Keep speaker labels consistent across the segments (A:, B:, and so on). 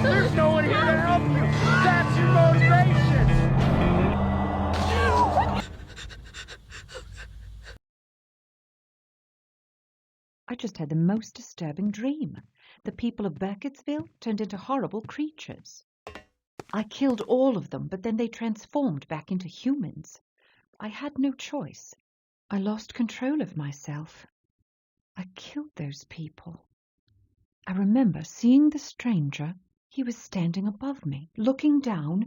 A: There's no one here to help you. That's your motivation.
B: I just had the most disturbing dream. The people of Burkittsville turned into horrible creatures. I killed all of them, but then they transformed back into humans. I had no choice. I lost control of myself. I killed those people. I remember seeing the stranger. He was standing above me, looking down.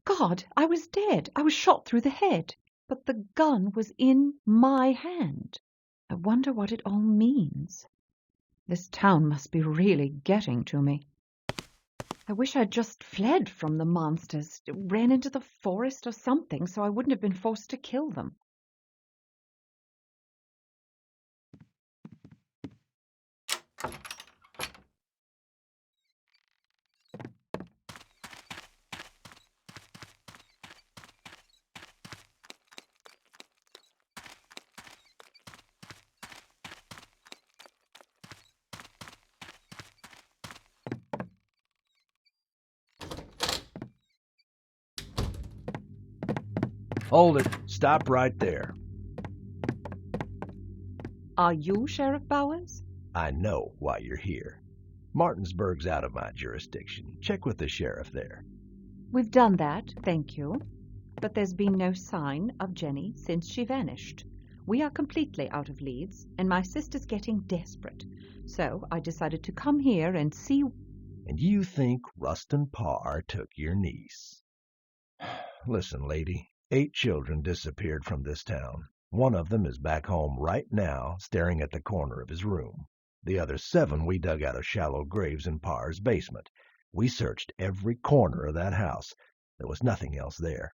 B: God, I was dead. I was shot through the head. But the gun was in my hand. I wonder what it all means. This town must be really getting to me. I wish I'd just fled from the monsters, ran into the forest or something, so I wouldn't have been forced to kill them.
C: Hold it. Stop right there.
B: Are you Sheriff Bowers?
C: I know why you're here. Martinsburg's out of my jurisdiction. Check with the sheriff there.
B: We've done that, thank you. But there's been no sign of Jenny since she vanished. We are completely out of leads, and my sister's getting desperate. So I decided to come here and see...
C: And you think Rustin Parr took your niece? Listen, lady. 8 children disappeared from this town. One of them is back home right now, staring at the corner of his room. The other 7 we dug out of shallow graves in Parr's basement. We searched every corner of that house. There was nothing else there.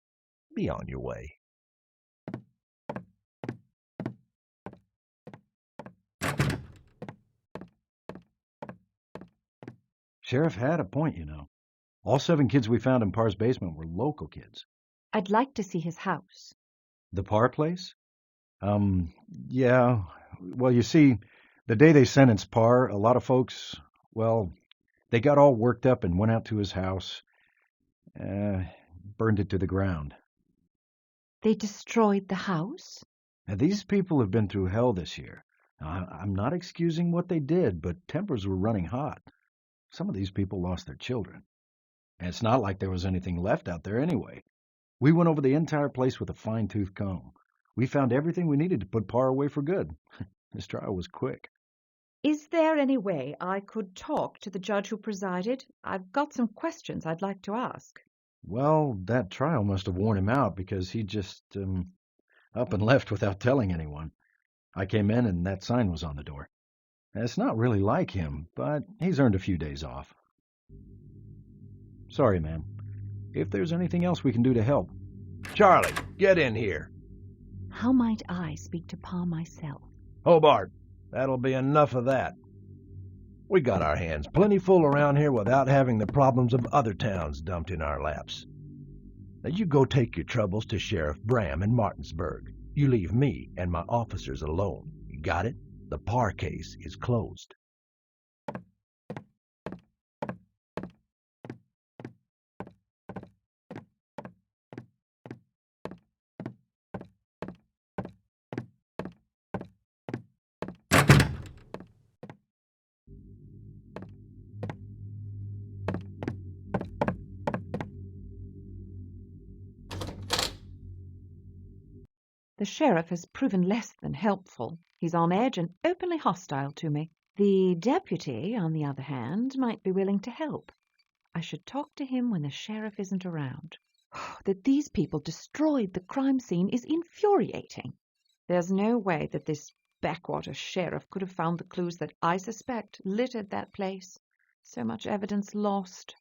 C: Be on your way.
D: Sheriff had a point, you know. All 7 kids we found in Parr's basement were local kids.
B: I'd like to see his house.
D: The Parr place? Yeah. Well, you see, the day they sentenced Parr, a lot of folks, well, they got all worked up and went out to his house, burned it to the ground.
B: They destroyed the house?
D: Now, these people have been through hell this year. Now, I'm not excusing what they did, but tempers were running hot. Some of these people lost their children. And it's not like there was anything left out there anyway. We went over the entire place with a fine-tooth comb. We found everything we needed to put Parr away for good. This trial was quick.
B: Is there any way I could talk to the judge who presided? I've got some questions I'd like to ask.
D: Well, that trial must have worn him out because he just up and left without telling anyone. I came in and that sign was on the door. It's not really like him, but he's earned a few days off. Sorry, ma'am. If there's anything else we can do to help.
C: Charlie, get in here.
B: How might I speak to Pa myself?
C: Hobart, that'll be enough of that. We got our hands plenty full around here without having the problems of other towns dumped in our laps. Now you go take your troubles to Sheriff Bram in Martinsburg. You leave me and my officers alone. You got it? The Parr case is closed.
B: The sheriff has proven less than helpful. He's on edge and openly hostile to me. The deputy, on the other hand, might be willing to help. I should talk to him when the sheriff isn't around. That these people destroyed the crime scene is infuriating. There's no way that this backwater sheriff could have found the clues that I suspect littered that place. So much evidence lost.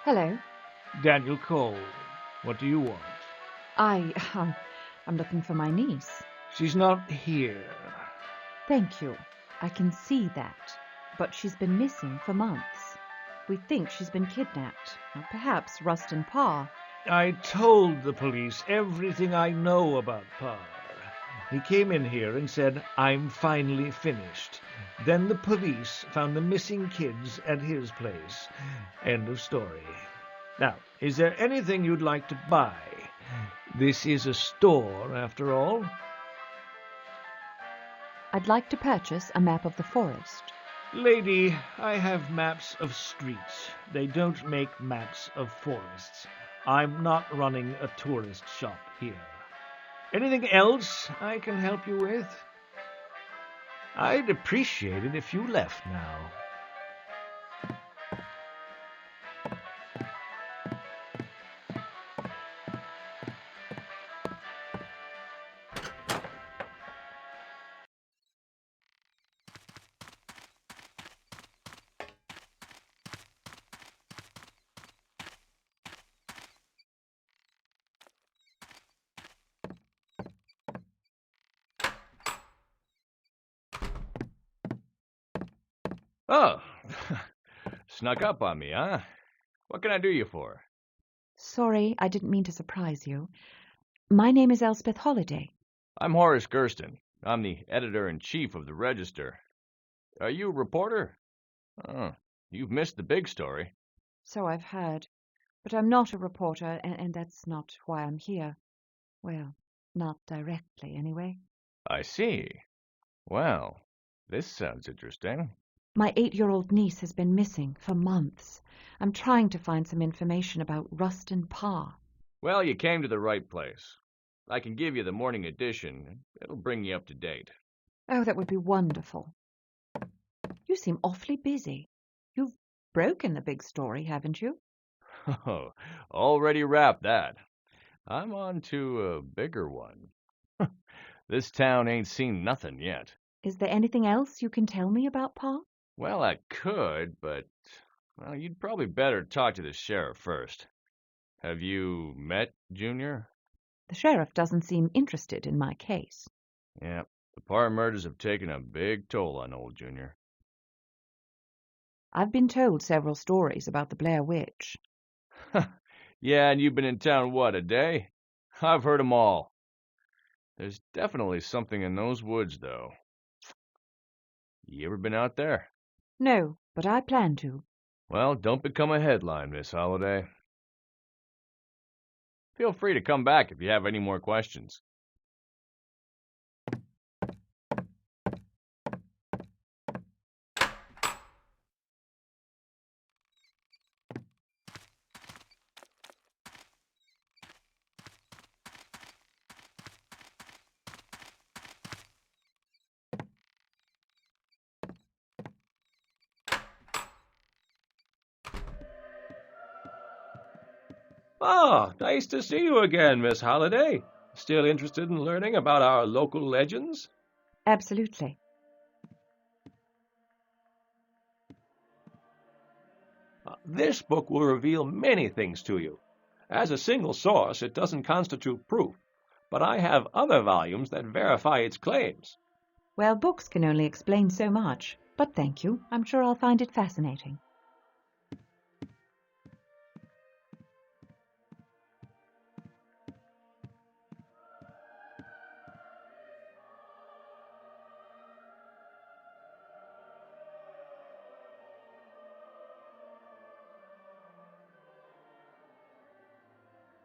B: Hello.
A: Daniel Cole, what do you want?
B: I'm looking for my niece.
A: She's not here.
B: Thank you. I can see that, but she's been missing for months. We think she's been kidnapped. Now, perhaps Rustin Parr.
C: I told the police everything I know about Parr. He came in here and said, "I'm finally finished." Then the police found the missing kids at his place. End of story. Now, is there anything you'd like to buy? This is a store, after all.
B: I'd like to purchase a map of the forest.
C: Lady, I have maps of streets. They don't make maps of forests. I'm not running a tourist shop here. Anything else I can help you with? I'd appreciate it if you left now.
E: Oh, snuck up on me, huh? What can I do you for?
B: Sorry, I didn't mean to surprise you. My name is Elspeth Holliday.
E: I'm Horace Gersten. I'm the editor-in-chief of the Register. Are you a reporter? Oh, you've missed the big story.
B: So I've heard. But I'm not a reporter, and that's not why I'm here. Well, not directly, anyway.
E: I see. Well, this sounds interesting.
B: My 8-year-old niece has been missing for months. I'm trying to find some information about Rustin Parr.
E: Well, you came to the right place. I can give you the morning edition. It'll bring you up to date.
B: Oh, that would be wonderful. You seem awfully busy. You've broken the big story, haven't you?
E: Oh, already wrapped that. I'm on to a bigger one. This town ain't seen nothing yet.
B: Is there anything else you can tell me about Parr?
E: Well, I could, but, well, you'd probably better talk to the sheriff first. Have you met Junior?
B: The sheriff doesn't seem interested in my case.
E: Yeah, the Parr murders have taken a big toll on old Junior.
B: I've been told several stories about the Blair Witch.
E: Yeah, and you've been in town, what, a day? I've heard 'em all. There's definitely something in those woods, though. You ever been out there?
B: No, but I plan to.
E: Well, don't become a headline, Miss Holliday. Feel free to come back if you have any more questions.
C: Ah, nice to see you again, Miss Holliday. Still interested in learning about our local legends?
B: Absolutely.
C: This book will reveal many things to you. As a single source, it doesn't constitute proof, but I have other volumes that verify its claims.
B: Well, books can only explain so much, but thank you. I'm sure I'll find it fascinating.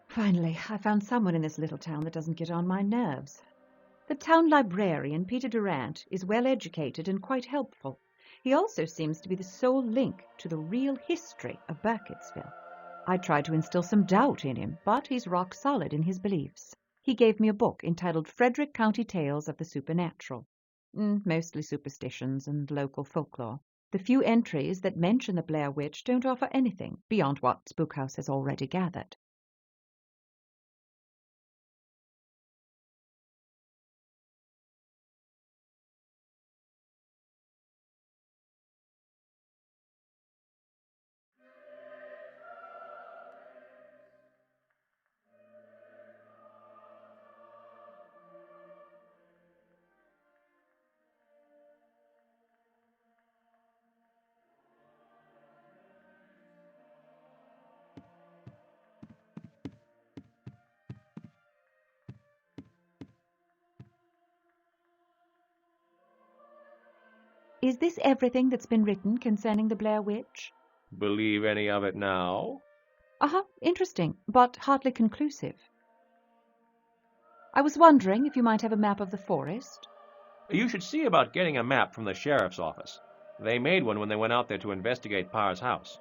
B: Finally, I found someone in this little town that doesn't get on my nerves. The town librarian, Peter Durant, is well educated and quite helpful. He also seems to be the sole link to the real history of Burkittsville. I tried to instill some doubt in him, but he's rock solid in his beliefs. He gave me a book entitled Frederick County Tales of the Supernatural. Mostly superstitions and local folklore. The few entries that mention the Blair Witch don't offer anything beyond what Spookhouse has already gathered. Is this everything that's been written concerning the Blair Witch?
E: Believe any of it now?
B: Interesting, but hardly conclusive. I was wondering if you might have a map of the forest.
E: You should see about getting a map from the sheriff's office. They made one when they went out there to investigate Parr's house.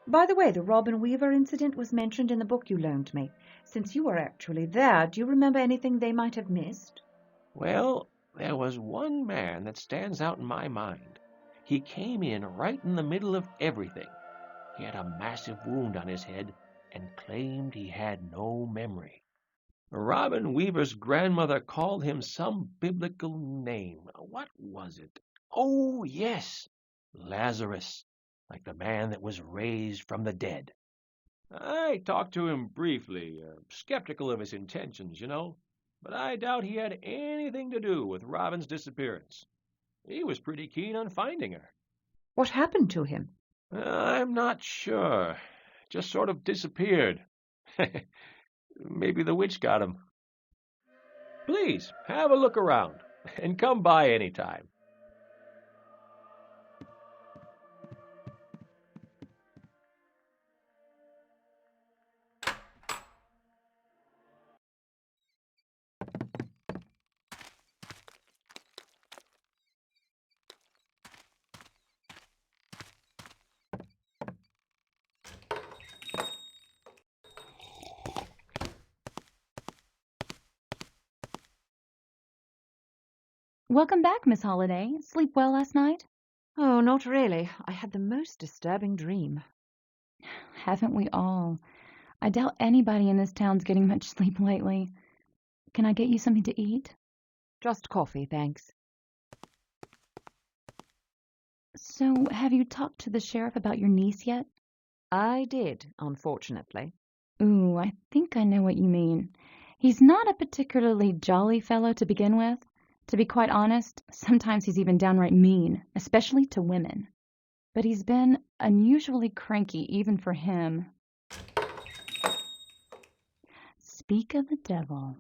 B: By the way, the Robin Weaver incident was mentioned in the book you loaned me. Since you were actually there, do you remember anything they might have missed?
E: Well, there was one man that stands out in my mind. He came in right in the middle of everything. He had a massive wound on his head and claimed he had no memory. Robin Weaver's grandmother called him some biblical name. What was it? Oh, yes, Lazarus, like the man that was raised from the dead. I talked to him briefly, skeptical of his intentions, but I doubt he had anything to do with Robin's disappearance. He was pretty keen on finding her.
B: What happened to him?
E: I'm not sure. Just sort of disappeared. Maybe the witch got him. Please, have a look around, and come by anytime.
F: Welcome back, Miss Holliday. Sleep well last night?
B: Oh, not really. I had the most disturbing dream.
F: Haven't we all? I doubt anybody in this town's getting much sleep lately. Can I get you something to eat?
B: Just coffee, thanks.
F: So, have you talked to the sheriff about your niece yet?
B: I did, unfortunately.
F: Ooh, I think I know what you mean. He's not a particularly jolly fellow to begin with. To be quite honest, sometimes he's even downright mean, especially to women. But he's been unusually cranky even for him. Speak of the devil.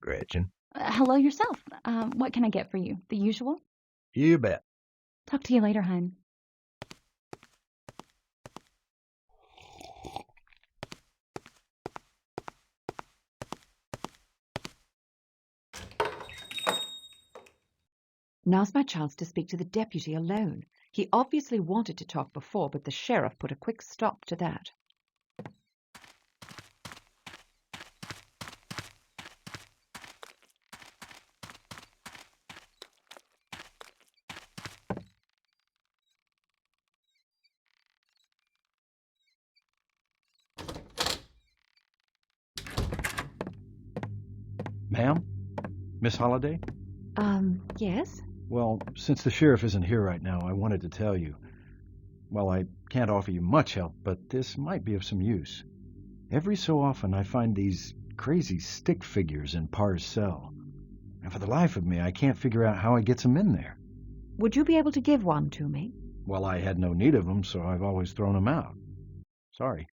C: Gretchen.
F: Hello yourself. What can I get for you? The usual?
C: You bet.
F: Talk to you later, hon.
B: Now's my chance to speak to the deputy alone. He obviously wanted to talk before, but the sheriff put a quick stop to that.
D: Ma'am? Miss Holliday?
B: Yes?
D: Well, since the sheriff isn't here right now, I wanted to tell you. Well, I can't offer you much help, but this might be of some use. Every so often I find these crazy stick figures in Parr's cell. And for the life of me, I can't figure out how he gets them in there.
B: Would you be able to give one to me?
D: Well, I had no need of them, so I've always thrown them out. Sorry.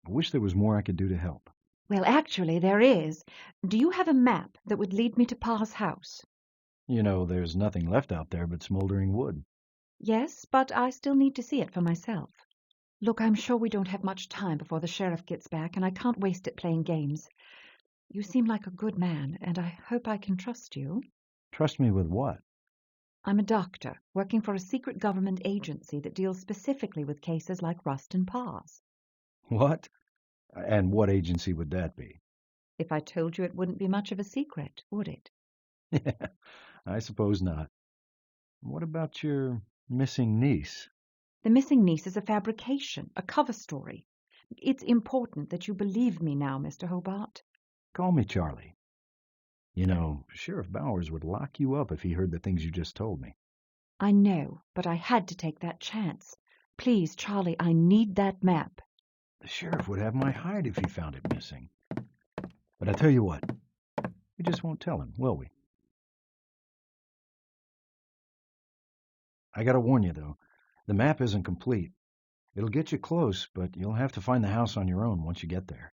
D: I wish there was more I could do to help.
B: Well, actually, there is. Do you have a map that would lead me to Parr's house?
D: You know, there's nothing left out there but smoldering wood.
B: Yes, but I still need to see it for myself. Look, I'm sure we don't have much time before the sheriff gets back, and I can't waste it playing games. You seem like a good man, and I hope I can trust you.
D: Trust me with what?
B: I'm a doctor, working for a secret government agency that deals specifically with cases like Rustin Parr's.
D: What? And what agency would that be?
B: If I told you, it wouldn't be much of a secret, would it?
D: I suppose not. What about your missing niece?
B: The missing niece is a fabrication, a cover story. It's important that you believe me now, Mr. Hobart.
D: Call me Charlie. You know, Sheriff Bowers would lock you up if he heard the things you just told me.
B: I know, but I had to take that chance. Please, Charlie, I need that map.
D: The sheriff would have my hide if he found it missing. But I tell you what, we just won't tell him, will we? I gotta warn you, though, the map isn't complete. It'll get you close, but you'll have to find the house on your own once you get there.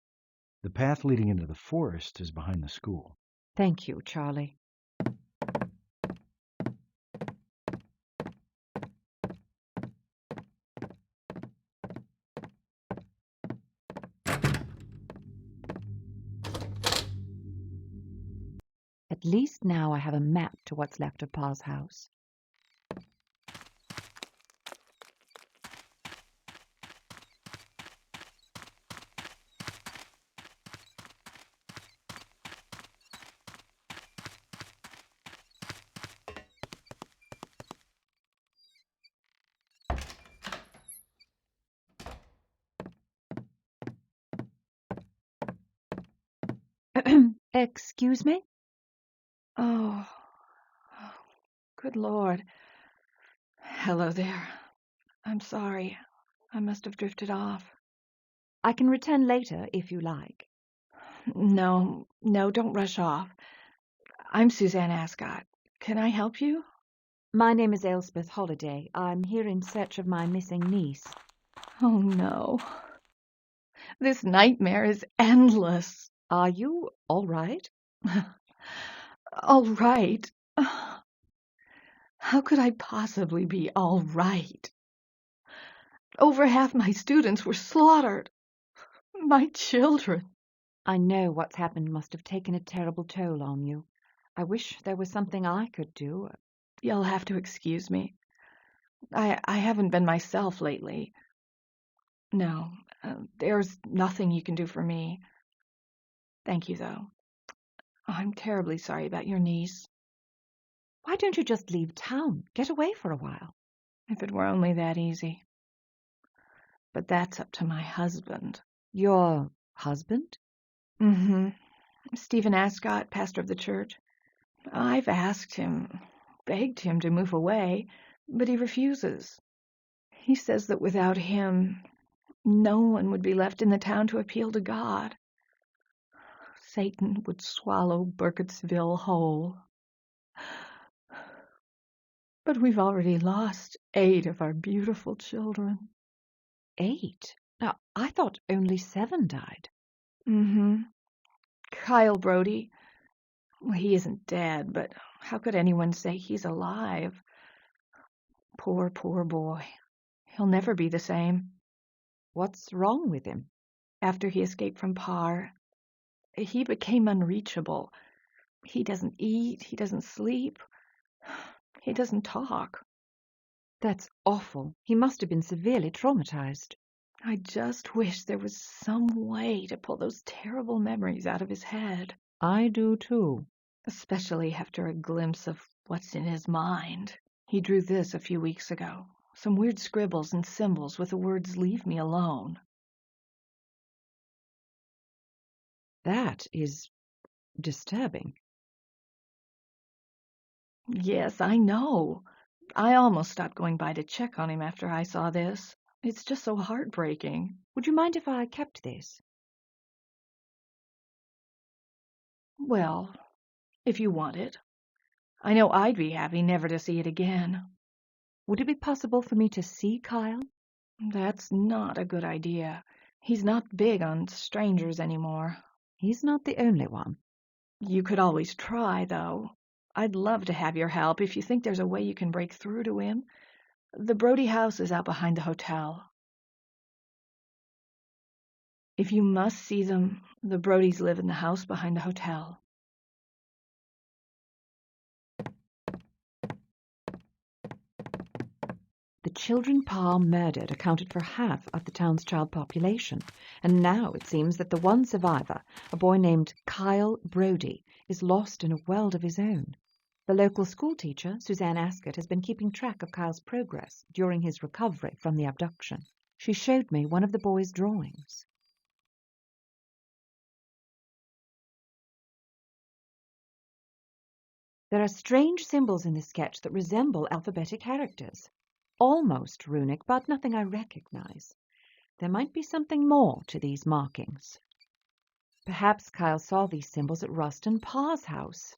D: The path leading into the forest is behind the school.
B: Thank you, Charlie. At least now I have a map to what's left of Pa's house. Excuse me?
G: Oh, good Lord. Hello there. I'm sorry. I must have drifted off.
B: I can return later if you like.
G: No, don't rush off. I'm Suzanne Ascot. Can I help you?
B: My name is Elspeth Holliday. I'm here in search of my missing niece.
G: Oh, no. This nightmare is endless.
B: Are you all right?
G: All right? How could I possibly be all right? Over half my students were slaughtered. My children.
B: I know what's happened must have taken a terrible toll on you. I wish there was something I could do.
G: You'll have to excuse me. I haven't been myself lately. No, there's nothing you can do for me. Thank you, though. I'm terribly sorry about your niece.
B: Why don't you just leave town? Get away for a while.
G: If it were only that easy. But that's up to my husband.
B: Your husband?
G: Mm-hmm. Stephen Ascot, pastor of the church. I've asked him, begged him to move away, but he refuses. He says that without him, no one would be left in the town to appeal to God. Satan would swallow Burkittsville whole. But we've already lost 8 of our beautiful children.
B: 8? Now, I thought only 7 died.
G: Mm-hmm. Kyle Brody. Well, he isn't dead, but how could anyone say he's alive? Poor boy. He'll never be the same.
B: What's wrong with him?
G: After he escaped from Parr, he became unreachable. He doesn't eat, he doesn't sleep, he doesn't talk.
B: That's awful. He must have been severely traumatized.
G: I just wish there was some way to pull those terrible memories out of his head.
B: I do too.
G: Especially after a glimpse of what's in his mind. He drew this a few weeks ago. Some weird scribbles and symbols with the words, "Leave me alone."
B: That is disturbing.
G: Yes, I know. I almost stopped going by to check on him after I saw this. It's just so heartbreaking.
B: Would you mind if I kept this?
G: Well, if you want it. I know I'd be happy never to see it again.
B: Would it be possible for me to see Kyle?
G: That's not a good idea. He's not big on strangers anymore.
B: He's not the only one.
G: You could always try, though. I'd love to have your help if you think there's a way you can break through to him. The Brody house is out behind the hotel. If you must see them, the Brodys live in the house behind the hotel.
B: The children Parr murdered accounted for half of the town's child population, and now it seems that the one survivor, a boy named Kyle Brody, is lost in a world of his own. The local schoolteacher, Suzanne Ascot, has been keeping track of Kyle's progress during his recovery from the abduction. She showed me one of the boy's drawings. There are strange symbols in the sketch that resemble alphabetic characters. Almost runic, but nothing I recognize. There might be something more to these markings. Perhaps Kyle saw these symbols at Rustin Parr's house.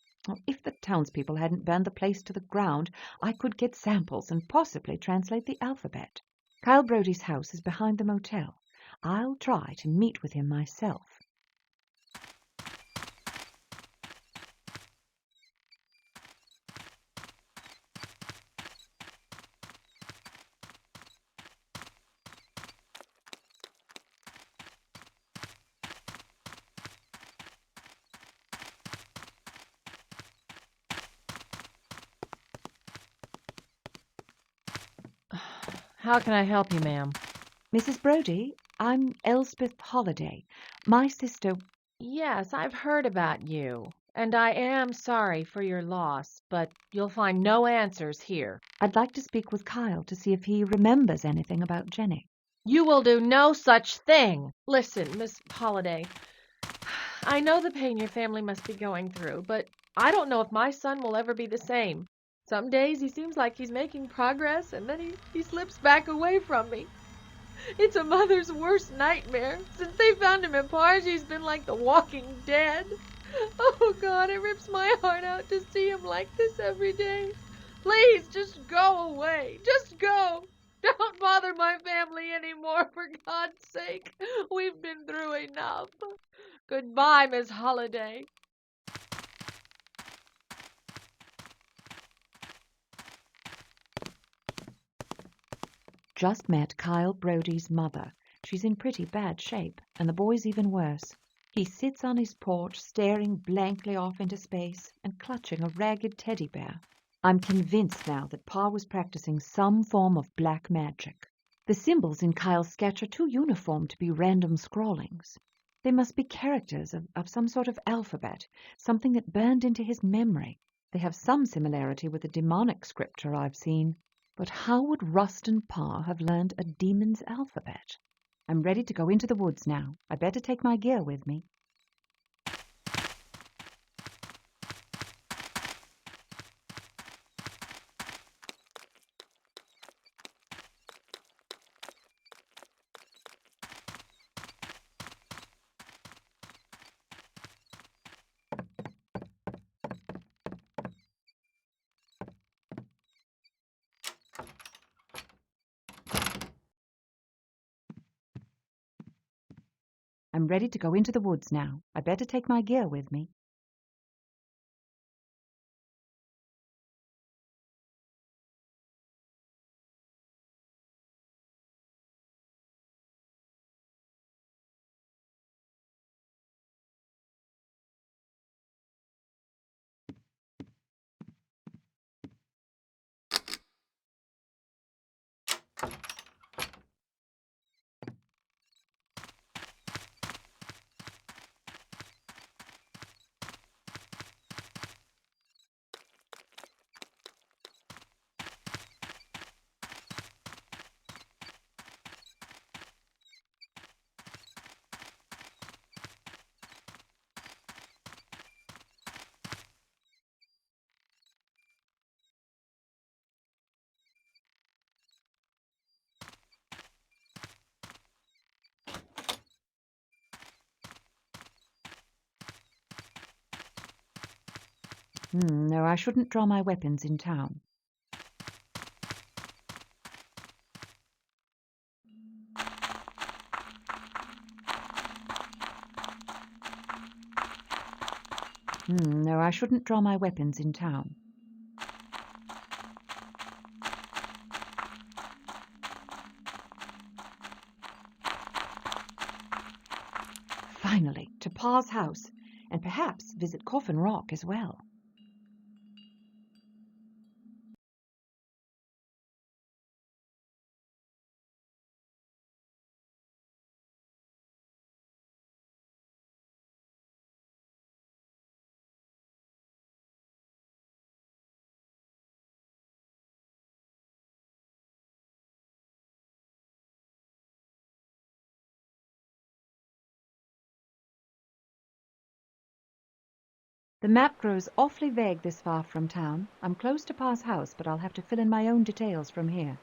B: If the townspeople hadn't burned the place to the ground, I could get samples and possibly translate the alphabet. Kyle Brody's house is behind the motel. I'll try to meet with him myself.
H: How can I help you, ma'am?
B: Mrs. Brodie, I'm Elspeth Holliday. My sister...
H: Yes, I've heard about you, and I am sorry for your loss, but you'll find no answers here.
B: I'd like to speak with Kyle to see if he remembers anything about Jenny.
H: You will do no such thing. Listen, Miss Holliday, I know the pain your family must be going through, but I don't know if my son will ever be the same. Some days he seems like he's making progress, and then he slips back away from me. It's a mother's worst nightmare. Since they found him at Parr, he's been like the walking dead. Oh, God, it rips my heart out to see him like this every day. Please, just go away. Just go. Don't bother my family anymore, for God's sake. We've been through enough. Goodbye, Miss Holliday.
B: Just met Kyle Brodie's mother. She's in pretty bad shape, and the boy's even worse. He sits on his porch, staring blankly off into space and clutching a ragged teddy bear. I'm convinced now that Pa was practicing some form of black magic. The symbols in Kyle's sketch are too uniform to be random scrawlings. They must be characters of some sort of alphabet, something that burned into his memory. They have some similarity with the demonic scripture I've seen. But how would Rustin Parr have learned a demon's alphabet? I'm ready to go into the woods now. I'd better take my gear with me. I'm ready to go into the woods now. I'd better take my gear with me. No, I shouldn't draw my weapons in town. No, I shouldn't draw my weapons in town. Finally, to Pa's house, and perhaps visit Coffin Rock as well. The map grows awfully vague this far from town. I'm close to Pa's house, but I'll have to fill in my own details from here.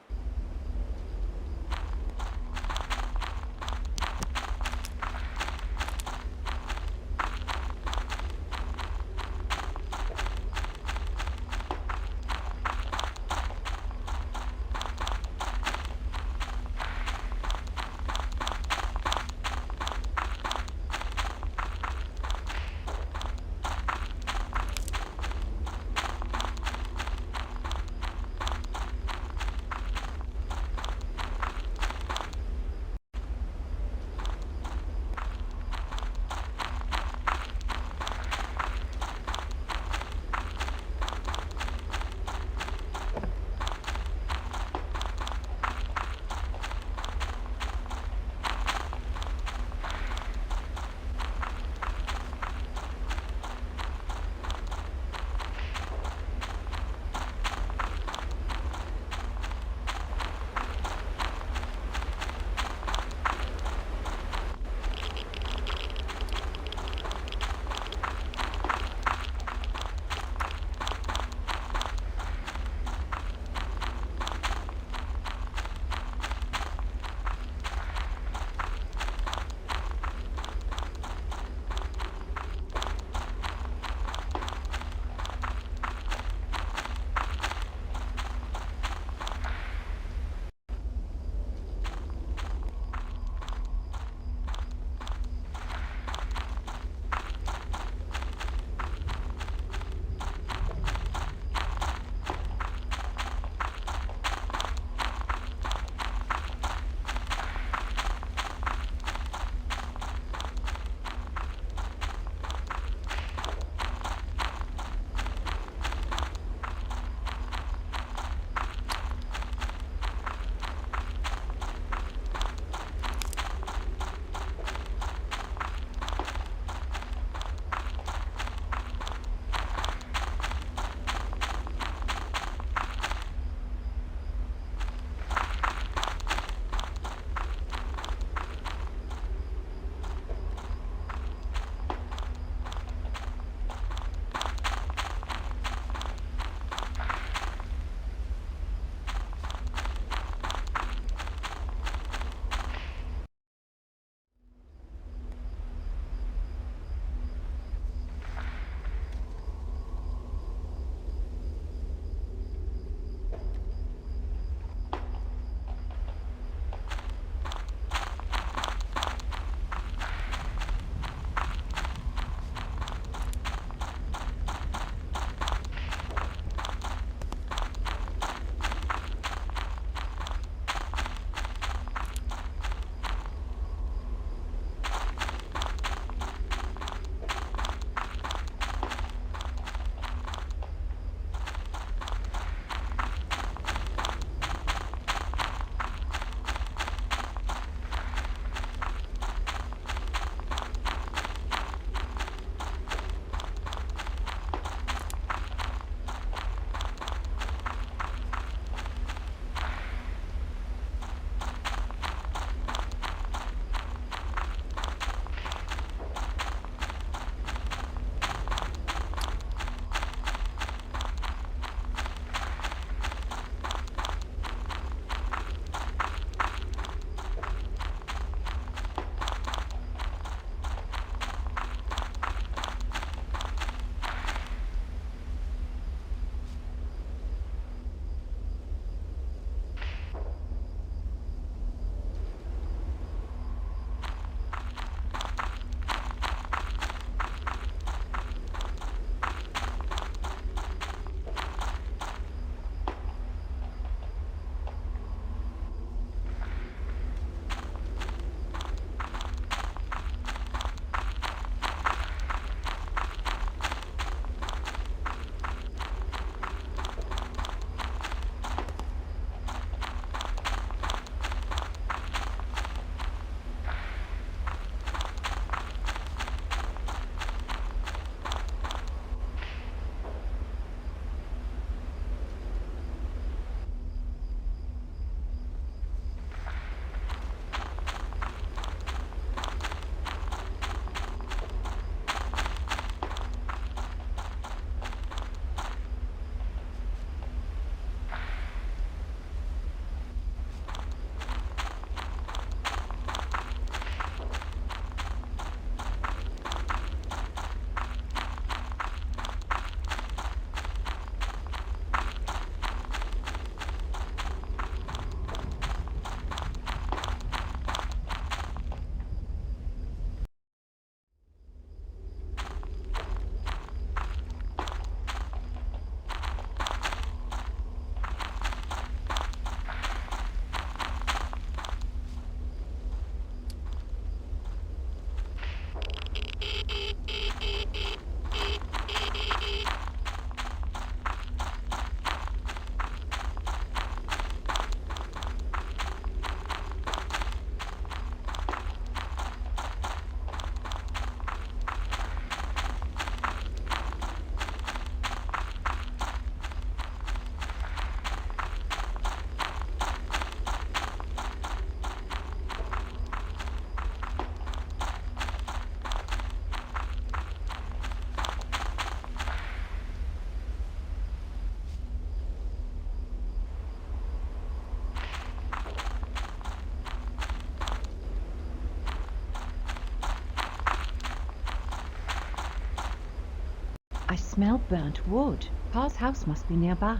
B: I smell burnt wood. Pa's house must be nearby.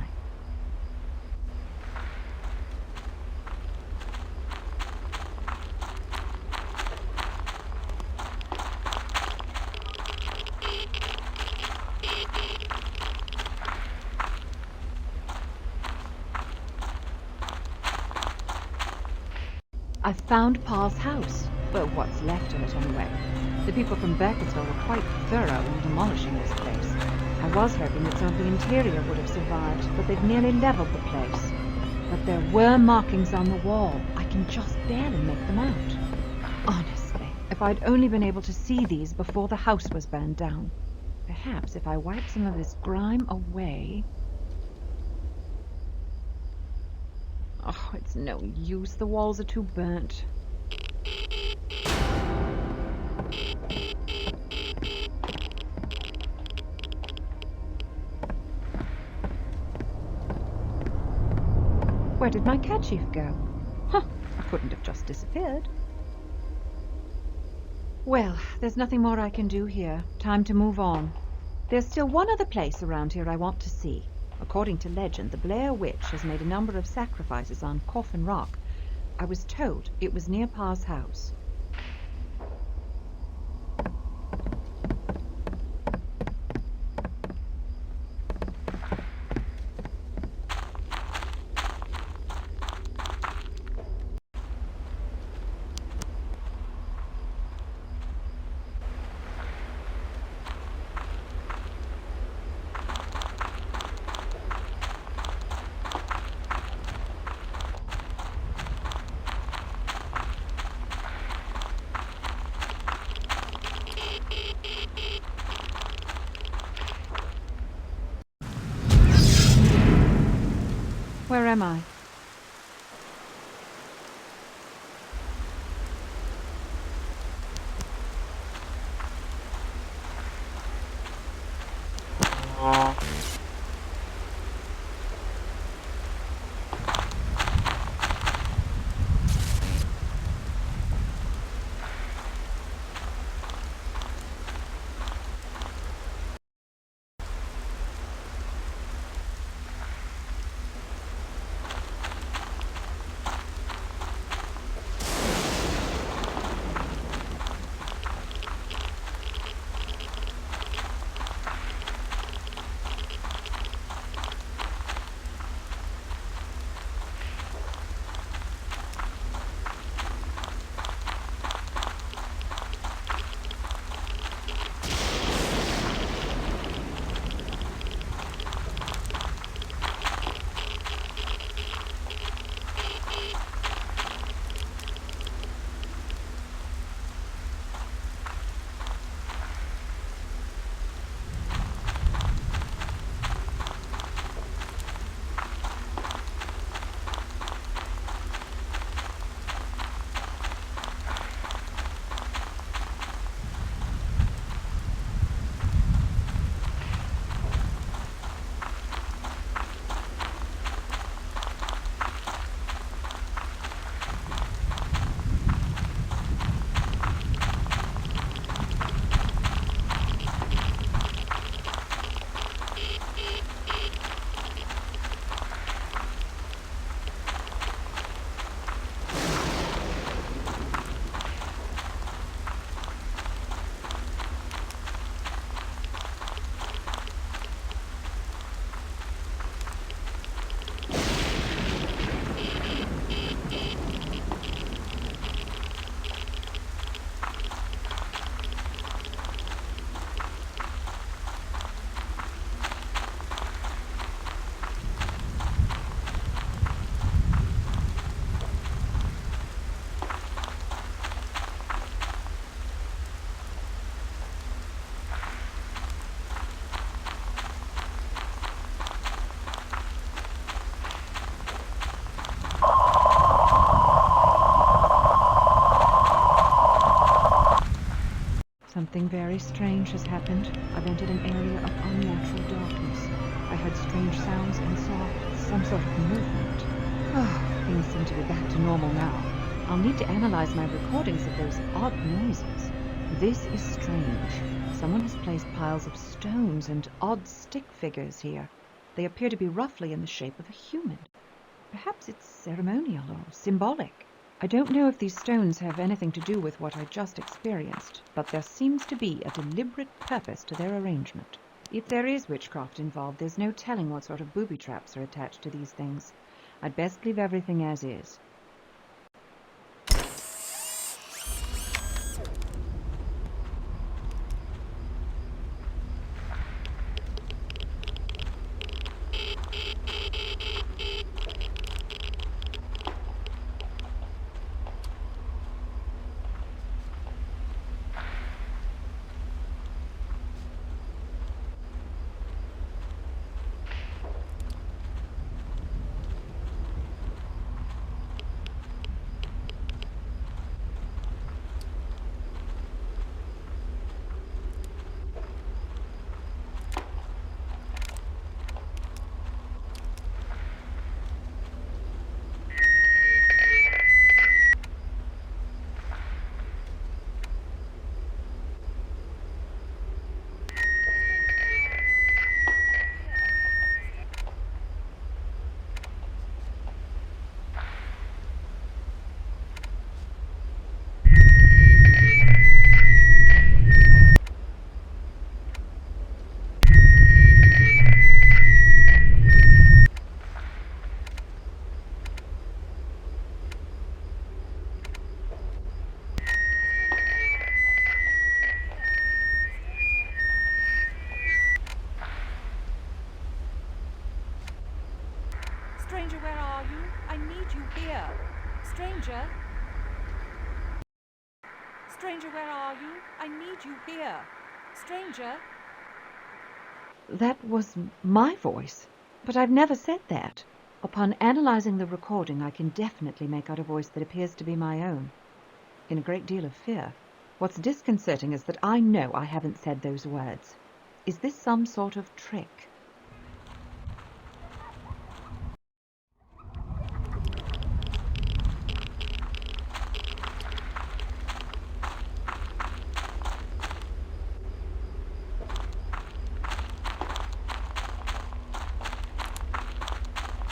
B: I've found Pa's house. Well, what's left of it anyway. The people from Burkittsville were quite thorough in demolishing this place. I was hoping that some of the interior would have survived, but they've nearly leveled the place. But there were markings on the wall. I can just barely make them out. Honestly, if I'd only been able to see these before the house was burned down. Perhaps if I wipe some of this grime away... Oh, it's no use. The walls are too burnt. Where did my kerchief go? Huh, it couldn't have just disappeared. Well, there's nothing more I can do here. Time to move on. There's still one other place around here I want to see. According to legend, the Blair Witch has made a number of sacrifices on Coffin Rock. I was told it was near Pa's house. Where am I? Something very strange has happened. I've entered an area of unnatural darkness. I heard strange sounds and saw some sort of movement. Oh, things seem to be back to normal now. I'll need to analyze my recordings of those odd noises. This is strange. Someone has placed piles of stones and odd stick figures here. They appear to be roughly in the shape of a human. Perhaps it's ceremonial or symbolic. I don't know if these stones have anything to do with what I just experienced, but there seems to be a deliberate purpose to their arrangement. If there is witchcraft involved, there's no telling what sort of booby traps are attached to these things. I'd best leave everything as is.
I: Stranger, where are you? I need you here. Stranger? Stranger, where are you? I need you here. Stranger?
B: That was my voice, but I've never said that. Upon analyzing the recording, I can definitely make out a voice that appears to be my own. In a great deal of fear. What's disconcerting is that I know I haven't said those words. Is this some sort of trick?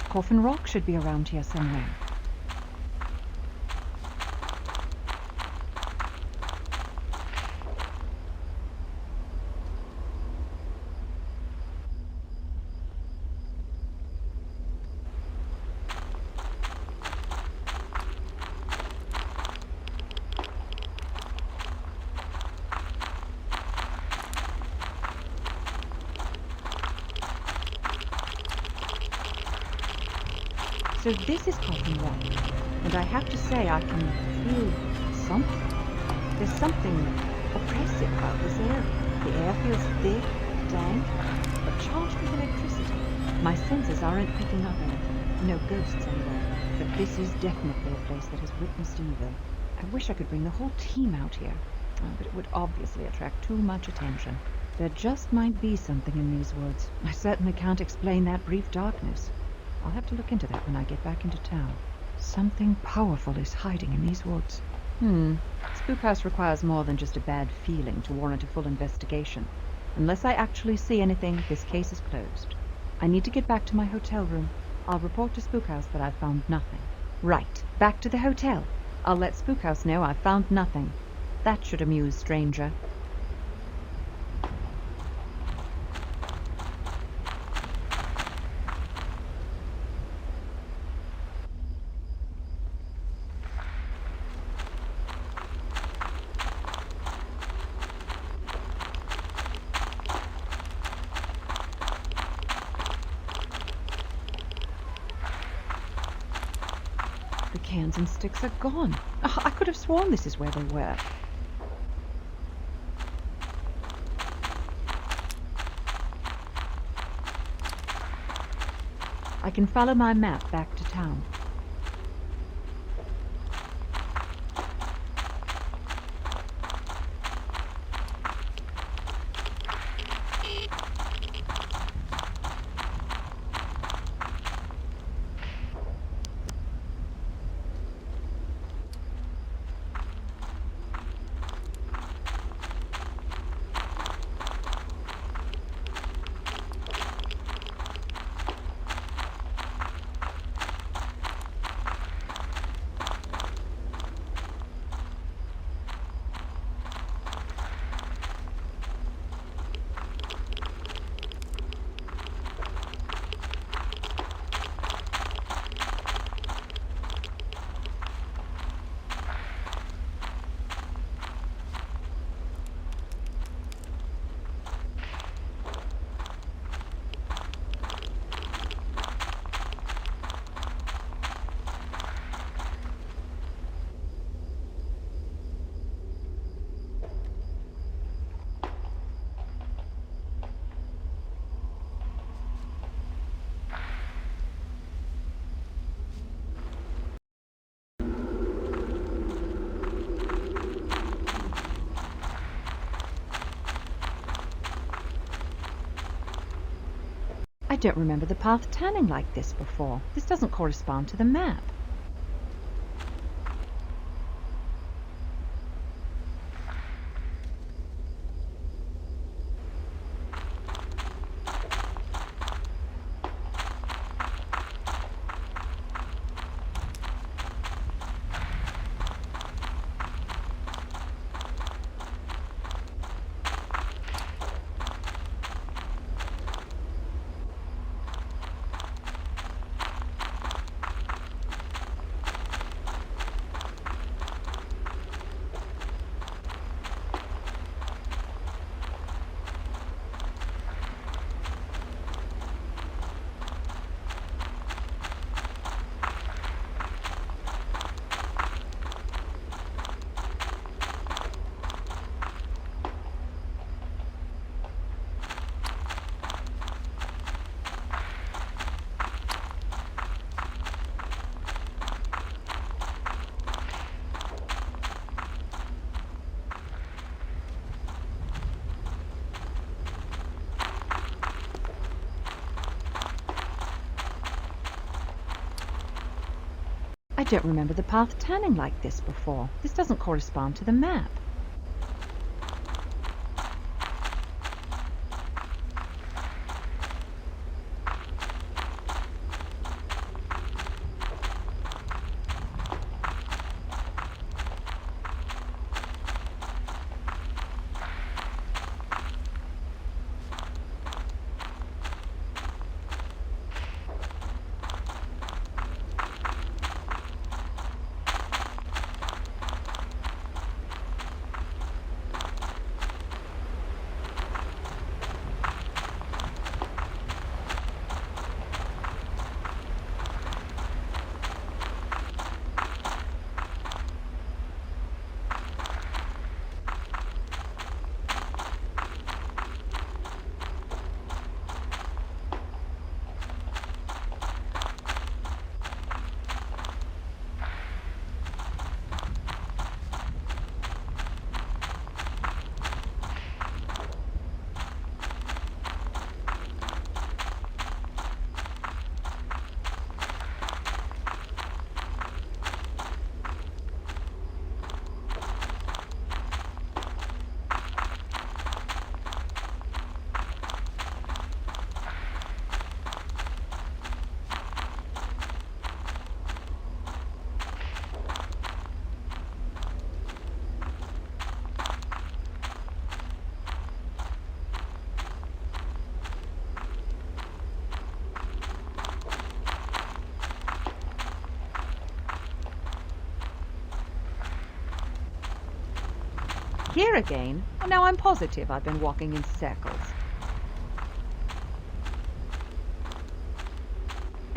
B: Coffin Rock should be around here somewhere. So this is Coffin Rock, and I have to say I can feel something. There's something oppressive about this area. The air feels thick, dank, but charged with electricity. My senses aren't picking up anything. No ghosts anywhere. But this is definitely a place that has witnessed evil. I wish I could bring the whole team out here, but it would obviously attract too much attention. There just might be something in these woods. I certainly can't explain that brief darkness. I'll have to look into that when I get back into town. Something powerful is hiding in these woods. Spookhouse requires more than just a bad feeling to warrant a full investigation. Unless I actually see anything, this case is closed. I need to get back to my hotel room. I'll report to Spookhouse that I've found nothing. Right, back to the hotel. I'll let Spookhouse know I've found nothing. That should amuse Stranger. The cans and sticks are gone. Oh, I could have sworn this is where they were. I can follow my map back to town. I don't remember the path turning like this before. This doesn't correspond to the map. I don't remember the path turning like this before. This doesn't correspond to the map. Here again? Oh, now I'm positive I've been walking in circles.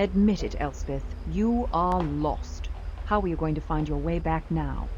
B: Admit it, Elspeth. You are lost. How are you going to find your way back now?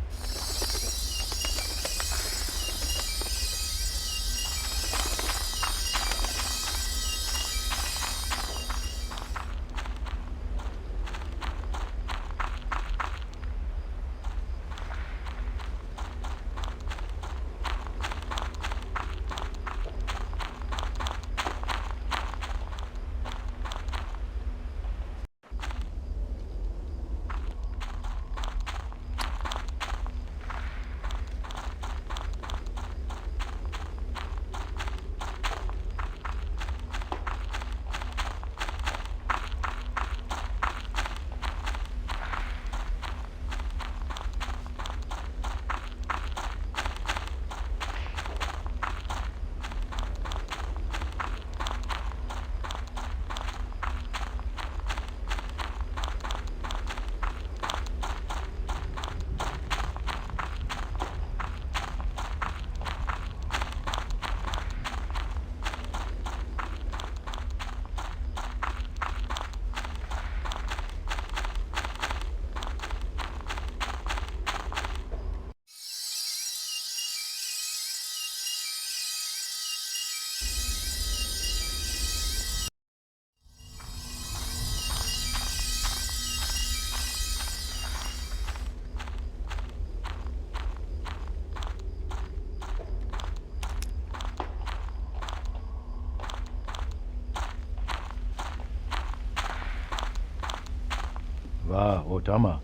D: Va Otama.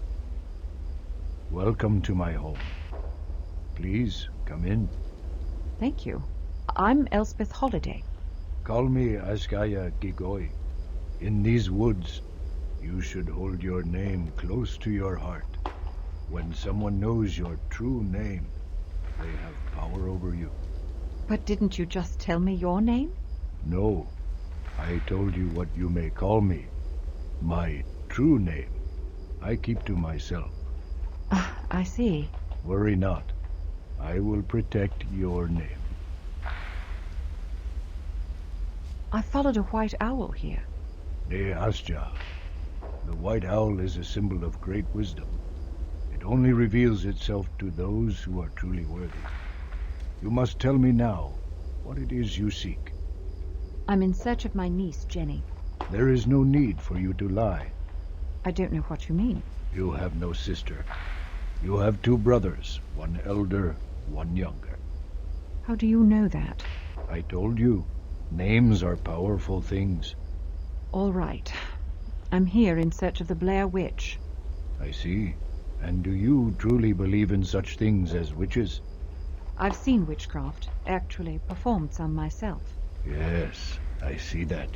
D: Welcome to my home. Please, come in.
B: Thank you. I'm Elspeth Holliday.
D: Call me Askaya Gigoi. In these woods, you should hold your name close to your heart. When someone knows your true name, they have power over you.
B: But didn't you just tell me your name?
D: No, I told you what you may call me. My true name, I keep to myself.
B: I see.
D: Worry not. I will protect your name.
B: I followed a white owl here.
D: Ne Asja. The white owl is a symbol of great wisdom. It only reveals itself to those who are truly worthy. You must tell me now what it is you seek.
B: I'm in search of my niece, Jenny.
D: There is no need for you to lie.
B: I don't know what you mean.
D: You have no sister. You have two brothers, one elder, one younger.
B: How do you know that?
D: I told you, names are powerful things.
B: All right. I'm here in search of the Blair Witch.
D: I see. And do you truly believe in such things as witches?
B: I've seen witchcraft, actually performed some myself.
D: Yes, I see that.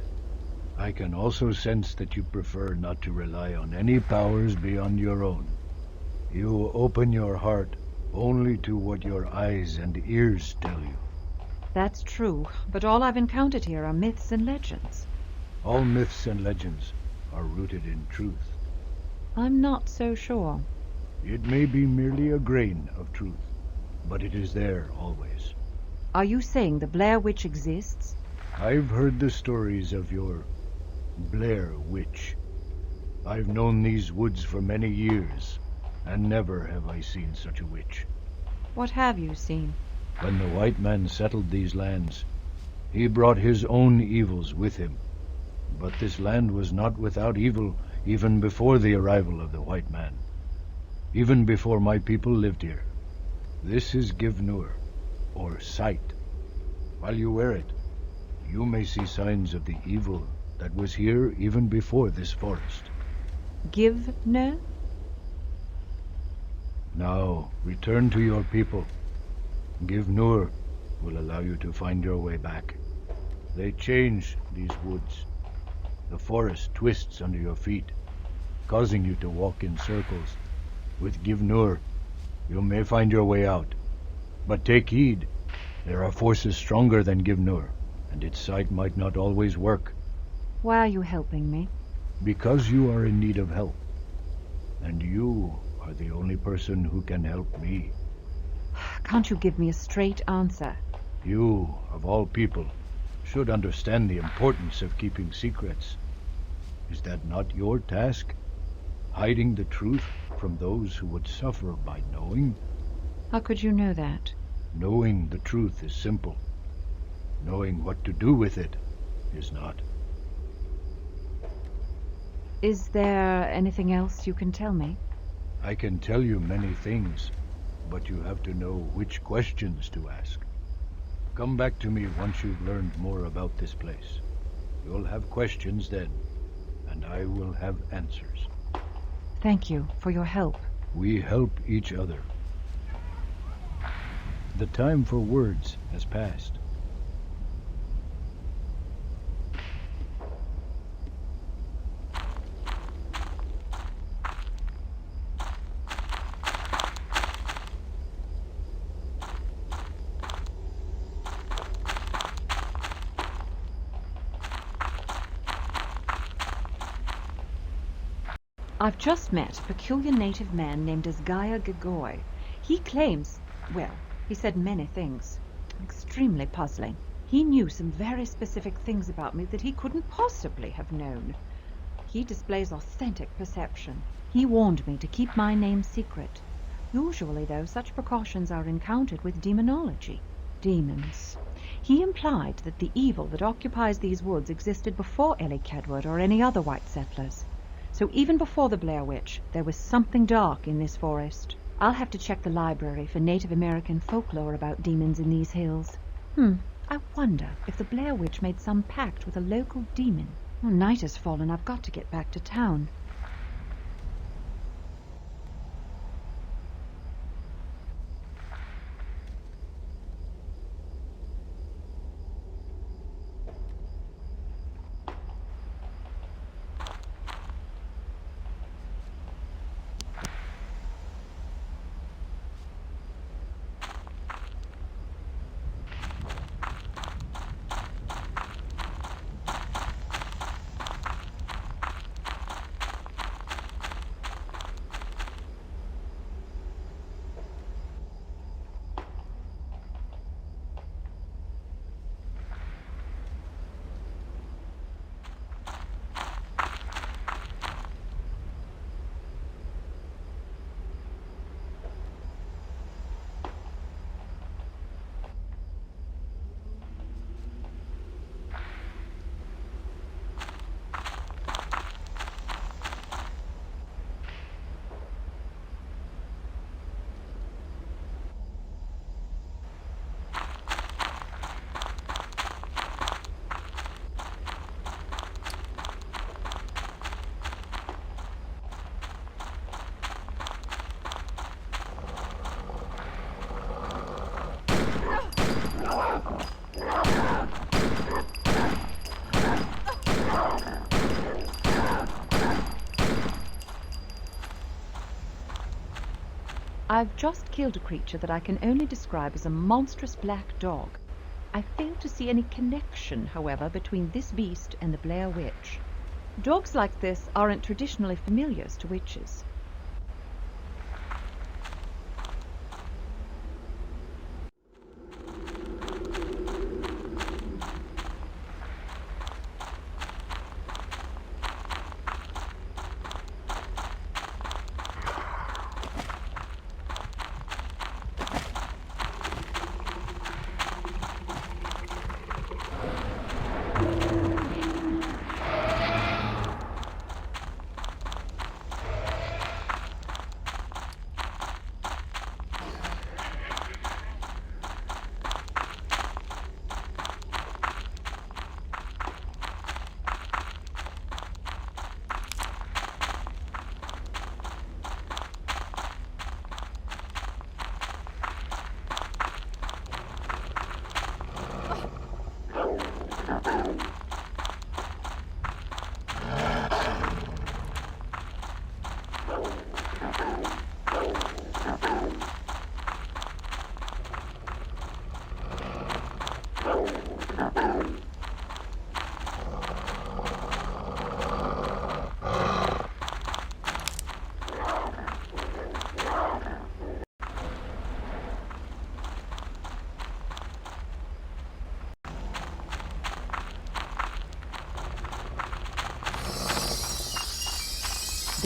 D: I can also sense that you prefer not to rely on any powers beyond your own. You open your heart only to what your eyes and ears tell you.
B: That's true, but all I've encountered here are myths and legends.
D: All myths and legends are rooted in truth.
B: I'm not so sure.
D: It may be merely a grain of truth, but it is there always.
B: Are you saying the Blair Witch exists?
D: I've heard the stories of your Blair Witch. I've known these woods for many years, and never have I seen such a witch.
B: What have you seen?
D: When the white man settled these lands, he brought his own evils with him. But this land was not without evil even before the arrival of the white man. Even before my people lived here. This is Givnur, or sight. While you wear it, you may see signs of the evil that was here even before this forest.
B: Givnur?
D: Now, return to your people. Givnur will allow you to find your way back. They change these woods. The forest twists under your feet, causing you to walk in circles. With Givnur, you may find your way out. But take heed, there are forces stronger than Givnur, and its sight might not always work.
B: Why are you helping me?
D: Because you are in need of help. And you are the only person who can help me.
B: Can't you give me a straight answer?
D: You, of all people, should understand the importance of keeping secrets. Is that not your task? Hiding the truth from those who would suffer by knowing?
B: How could you know that?
D: Knowing the truth is simple. Knowing what to do with it is not.
B: Is there anything else you can tell me?
D: I can tell you many things, but you have to know which questions to ask. Come back to me once you've learned more about this place. You'll have questions then, and I will have answers.
B: Thank you for your help.
D: We help each other. The time for words has passed.
B: I've just met a peculiar native man named Asgaya Gagoi. He claims, well, he said many things. Extremely puzzling. He knew some very specific things about me that he couldn't possibly have known. He displays authentic perception. He warned me to keep my name secret. Usually, though, such precautions are encountered with demonology. Demons. He implied that the evil that occupies these woods existed before Ellie Kedward or any other white settlers. So even before the Blair Witch, there was something dark in this forest. I'll have to check the library for Native American folklore about demons in these hills. I wonder if the Blair Witch made some pact with a local demon. Oh, night has fallen. I've got to get back to town. I've just killed a creature that I can only describe as a monstrous black dog. I fail to see any connection, however, between this beast and the Blair Witch. Dogs like this aren't traditionally familiars to witches.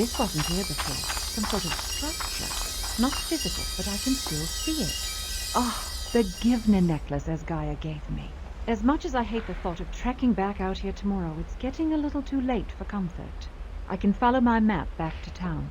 B: This wasn't here before. Some sort of structure. Not physical, but I can still see it. Ah, the Givna necklace as Gaia gave me. As much as I hate the thought of trekking back out here tomorrow, it's getting a little too late for comfort. I can follow my map back to town.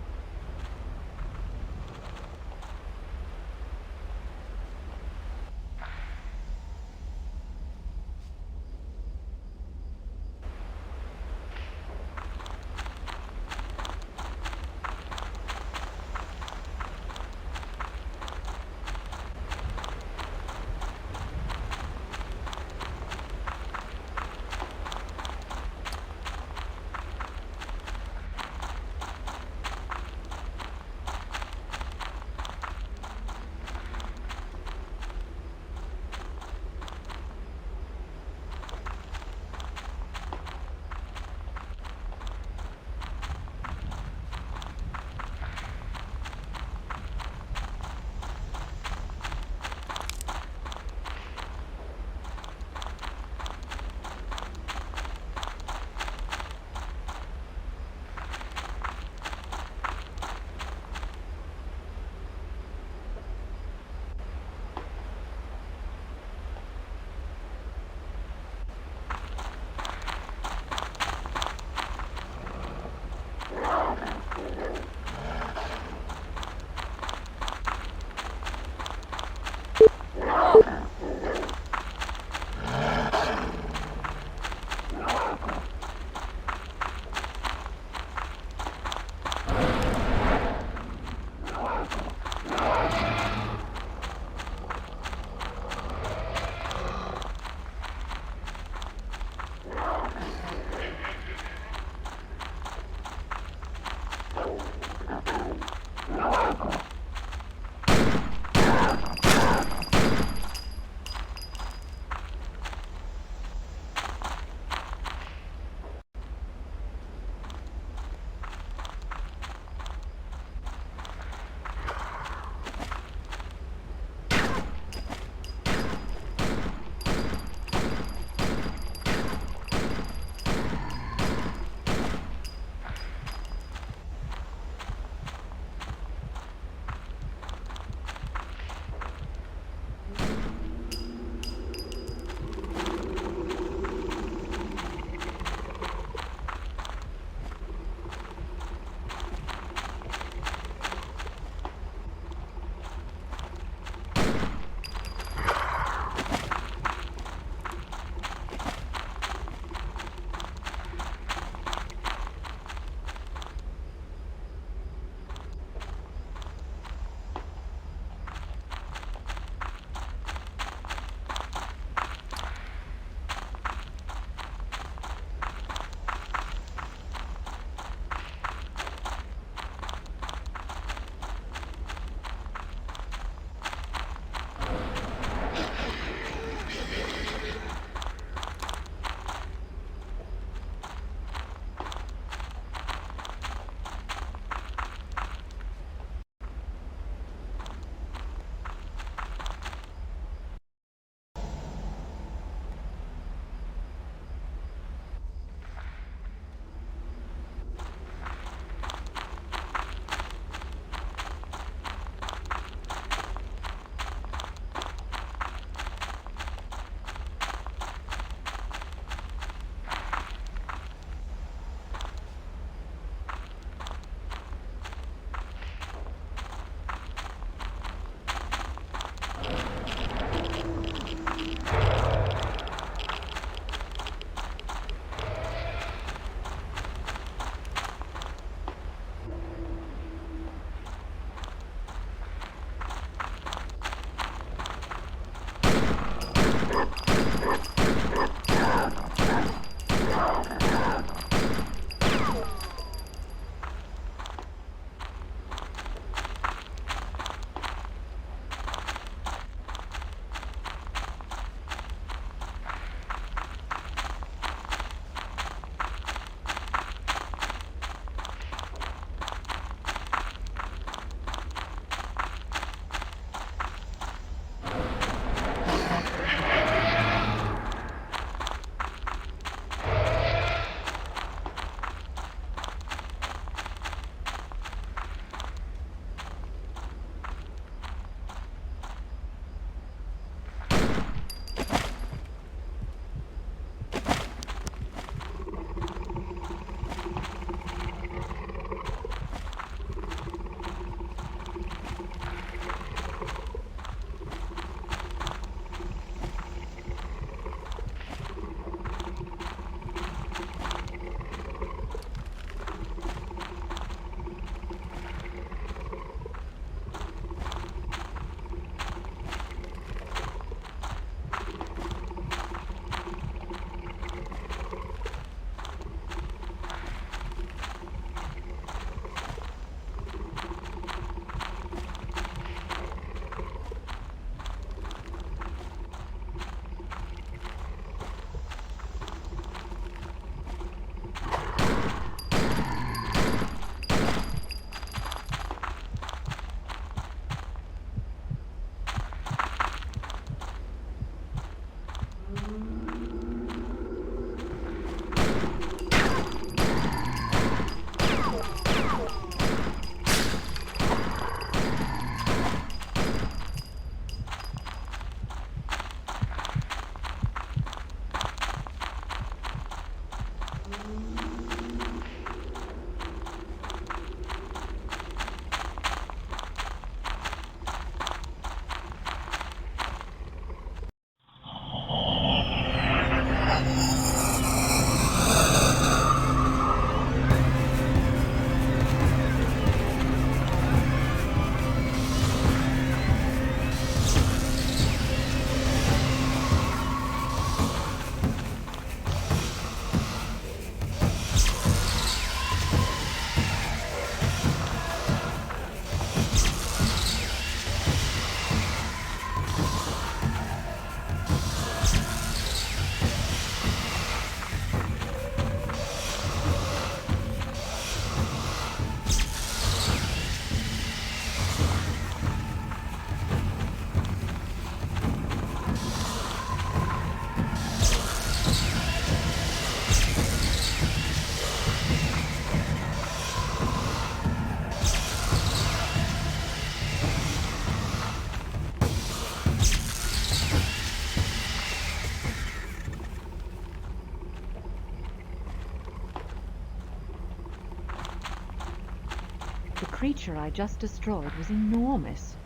B: creature I just destroyed was enormous.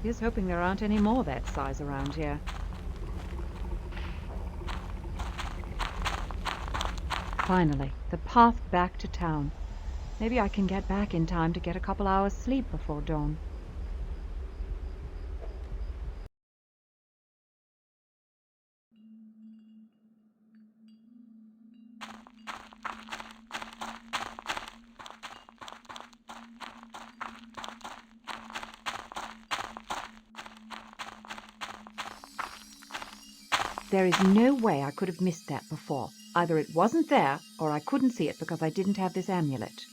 B: Here's hoping there aren't any more that size around here. Finally, the path back to town. Maybe I can get back in time to get a couple hours sleep before dawn. There is no way I could have missed that before. Either it wasn't there, or I couldn't see it because I didn't have this amulet.